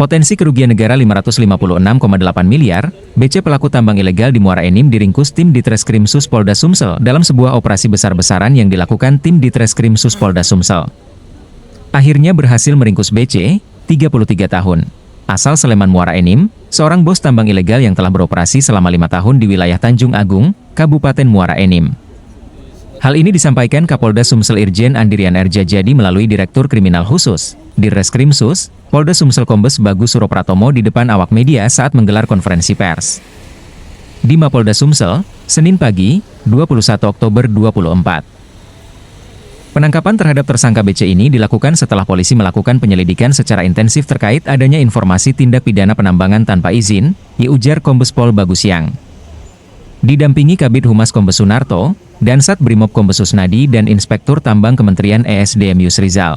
Potensi kerugian negara 556,8 miliar, BC pelaku tambang ilegal di Muara Enim diringkus tim Ditreskrim Sus Polda Sumsel dalam sebuah operasi besar-besaran yang dilakukan tim Ditreskrim Sus Polda Sumsel. Akhirnya berhasil meringkus BC, 33 tahun. Asal Sleman Muara Enim, seorang bos tambang ilegal yang telah beroperasi selama 5 tahun di wilayah Tanjung Agung, Kabupaten Muara Enim. Hal ini disampaikan Kapolda Sumsel Irjen Andirian Erjajadi melalui Direktur Kriminal Khusus, Dirreskrim Sus, Polda Sumsel Kombes Bagus Suropratomo di depan awak media saat menggelar konferensi pers di Mapolda Sumsel, Senin pagi, 21 Oktober 2024. Penangkapan terhadap tersangka BC ini dilakukan setelah polisi melakukan penyelidikan secara intensif terkait adanya informasi tindak pidana penambangan tanpa izin, ujar Kombes Pol Bagus Yang. Didampingi Kabid Humas Kombes Sunarto, Dansat Brimob Kombes Susnadi dan Inspektur Tambang Kementerian ESDM Yusrizal.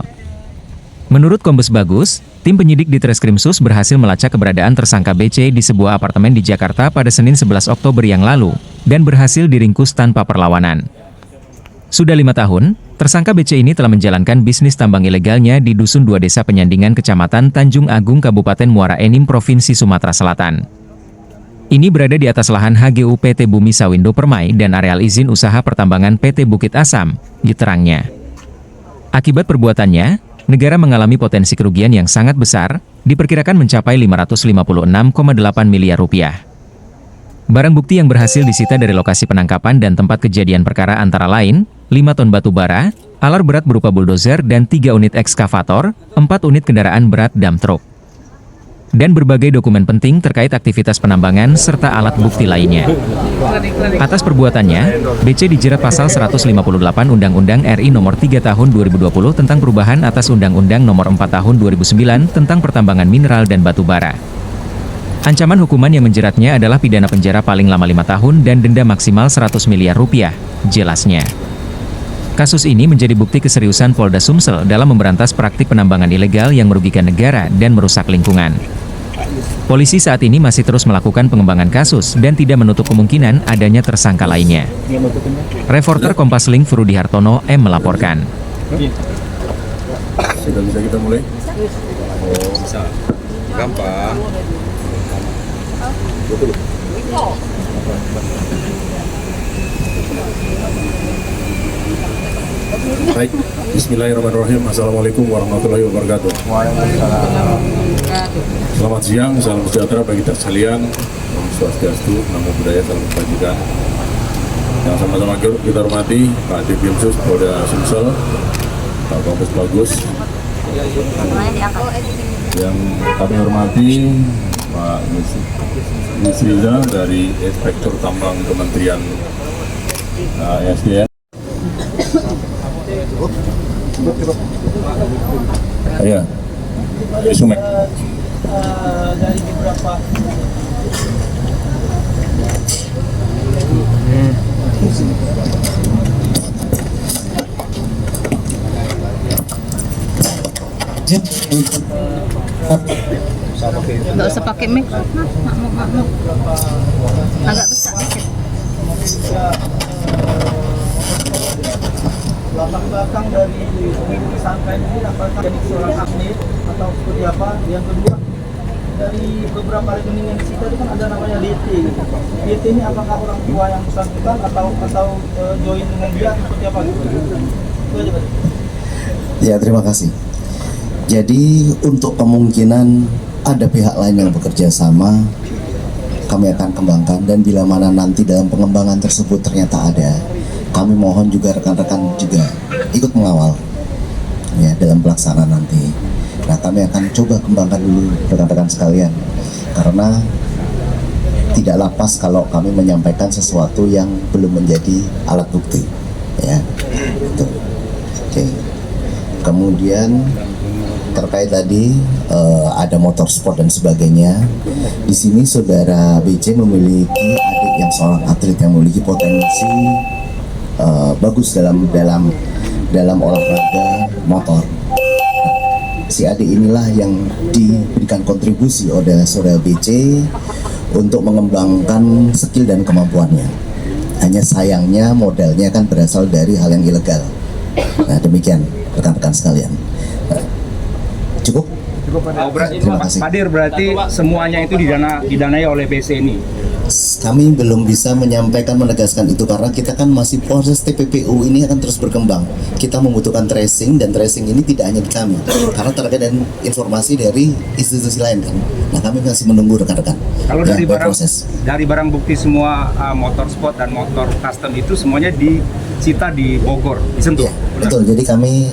Menurut Kombes Bagus, tim penyidik di Treskrim Sus berhasil melacak keberadaan tersangka BC di sebuah apartemen di Jakarta pada Senin 11 Oktober yang lalu, dan berhasil diringkus tanpa perlawanan. Sudah 5 tahun, tersangka BC ini telah menjalankan bisnis tambang ilegalnya di Dusun 2 Desa Penyandingan Kecamatan Tanjung Agung Kabupaten Muara Enim Provinsi Sumatera Selatan. Ini berada di atas lahan HGU PT Bumi Sawindo Permai dan areal izin usaha pertambangan PT Bukit Asam, diterangnya. Akibat perbuatannya, negara mengalami potensi kerugian yang sangat besar, diperkirakan mencapai 556,8 miliar rupiah. Barang bukti yang berhasil disita dari lokasi penangkapan dan tempat kejadian perkara antara lain, 5 ton batu bara, alat berat berupa buldozer dan 3 unit ekskavator, 4 unit kendaraan berat dump truck, dan berbagai dokumen penting terkait aktivitas penambangan serta alat bukti lainnya. Atas perbuatannya, BC dijerat pasal 158 Undang-Undang RI Nomor 3 Tahun 2020 tentang perubahan atas Undang-Undang Nomor 4 Tahun 2009 tentang pertambangan mineral dan batu bara. Ancaman hukuman yang menjeratnya adalah pidana penjara paling lama 5 tahun dan denda maksimal 100 miliar rupiah, jelasnya. Kasus ini menjadi bukti keseriusan Polda Sumsel dalam memberantas praktik penambangan ilegal yang merugikan negara dan merusak lingkungan. Polisi saat ini masih terus melakukan pengembangan kasus dan tidak menutup kemungkinan adanya tersangka lainnya. Reporter Kompas Link Frudi Hartono M melaporkan. Sudah bisa kita mulai? Oh, bisa. Gampang. Betul. Baik, Bismillahirrahmanirrahim. Assalamualaikum warahmatullahi wabarakatuh. Selamat siang, salam sejahtera bagi kita sekalian. Om Swastiastu, Namo Buddhaya, salam kebajikan. Yang sama-sama kita hormati Pak Dirkrim Sus Polda Sumsel, Pak Kombes Bagus. Yang kami hormati Pak Yusrizal dari Inspektur Tambang Kementerian ESDM. Ya, Sumek. Dari beberapa nggak usah pakai mic, makmuk agak besar dikit. latar belakang dari tersangka ini apakah jadi seorang atlet atau seperti apa? Yang kedua, dari beberapa rekening yang disita itu kan ada namanya DT. DT ini apakah orang tua yang bersangkutan atau join dengan dia seperti apa gitu? Itu aja, Pak. Ya, terima kasih. Jadi untuk kemungkinan ada pihak lain yang bekerja sama, kami akan kembangkan, dan bila mana nanti dalam pengembangan tersebut ternyata ada, kami mohon juga rekan-rekan juga ikut mengawal ya dalam pelaksanaan nanti. Nah, kami akan coba kembangkan dulu rekan-rekan sekalian, karena tidak lapas kalau kami menyampaikan sesuatu yang belum menjadi alat bukti ya. Itu. Oke. Kemudian terkait tadi ada motor sport dan sebagainya. Di sini saudara BC memiliki adik yang seorang atlet yang memiliki potensi bagus dalam olahraga motor. Si adik inilah yang diberikan kontribusi oleh saudara BC untuk mengembangkan skill dan kemampuannya. Hanya sayangnya modalnya kan berasal dari hal yang ilegal. Nah, demikian rekan-rekan sekalian. Cukup? Terima kasih. Pak Dir, berarti semuanya itu didanai oleh BC ini. Kami belum bisa menyampaikan menegaskan itu karena kita kan masih proses TPPU ini akan terus berkembang. Kita membutuhkan tracing dan tracing ini tidak hanya di kami karena terkait dengan informasi dari institusi lain kan. Nah kami masih menunggu rekan-rekan. Kalau Ya, dari berproses. barang bukti semua motor sport dan motor custom itu semuanya disita di Bogor, di Sentul. Ya, betul. Jadi kami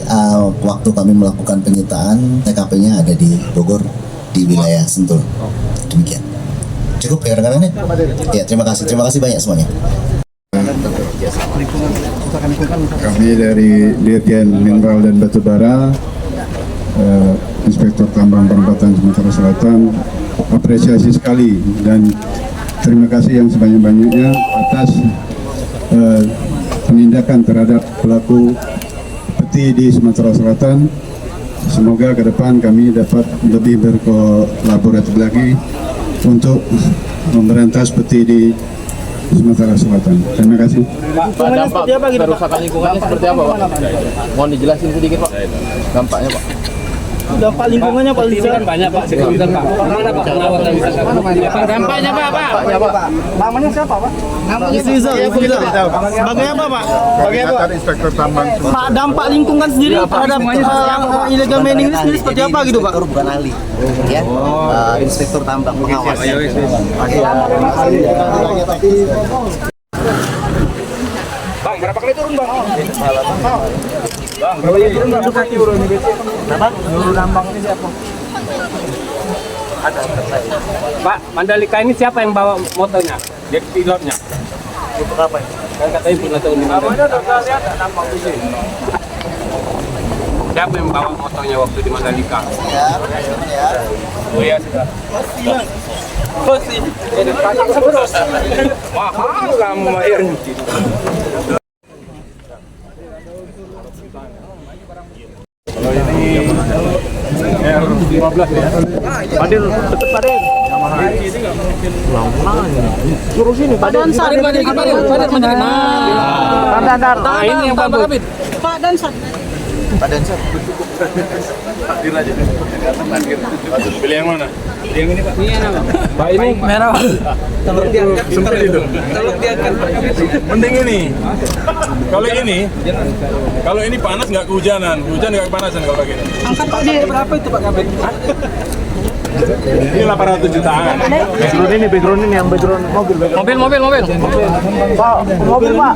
waktu kami melakukan penyitaan TKP-nya ada di Bogor di wilayah Sentul. Demikian. Cukup ya rekan-rekan? Ya, terima kasih banyak semuanya. Kami dari Dirjen Mineral dan Batubara, Inspektur Tambang Perempatan Sumatera Selatan, apresiasi sekali dan terima kasih yang sebanyak-banyaknya atas penindakan terhadap pelaku peti di Sumatera Selatan. Semoga ke depan kami dapat lebih berkolaboratif lagi untuk memberantas peti di Sumatera Selatan. Terima kasih. Hukumannya seperti apa gitu, Pak? Kerusakan lingkungannya seperti apa, Pak? Mohon dijelasin sedikit, Pak. Dampaknya, Pak. Dampak lingkungannya Pak Rizal. Banyak, Pak. Sebentar, Pak. Mana, Pak? Dampaknya, Pak. Namanya siapa, Pak? Namanya Rizal. Sebagai apa, Pak? Sebagai apa? Inspektur Tambang. Pak, dampak lingkungan sendiri terhadap illegal mining ini sendiri seperti apa gitu, Pak? Bukan ahli, ya. Inspektur Tambang pengawas. Bang, berapa kali turun, Bang? Bang, berapa kali turun, Bang? Nyuruh nambang ini siapa? Pak, Mandalika ini siapa yang bawa motornya? Dia pilotnya. Untuk apa ini? Kan katanya pernah tahu di mana. Namanya udah lihat nambang di sini. Siapa yang bawa motornya waktu di Mandalika? Ya. Oh iya, sudah. Mahal kamu bayarnya. R15 ya. Padir, tetap Padir. Suruh sini Padir. Padir. Nah, ini yang bagus. Pak Dansat. Hadir aja. Pilih yang mana? Yang ini Pak. Ini apa? Pak ini merah. Tolong diangkat. Seperti itu. Tolong diangkat. Mending ini. Kalau ini panas nggak kehujanan, hujan nggak kepanasan kalau kayak gini. Angkat Pak di berapa itu Pak Kabin? Ini 800 jutaan. Background ini yang background mobil. Mobil. Pak, mobil Pak.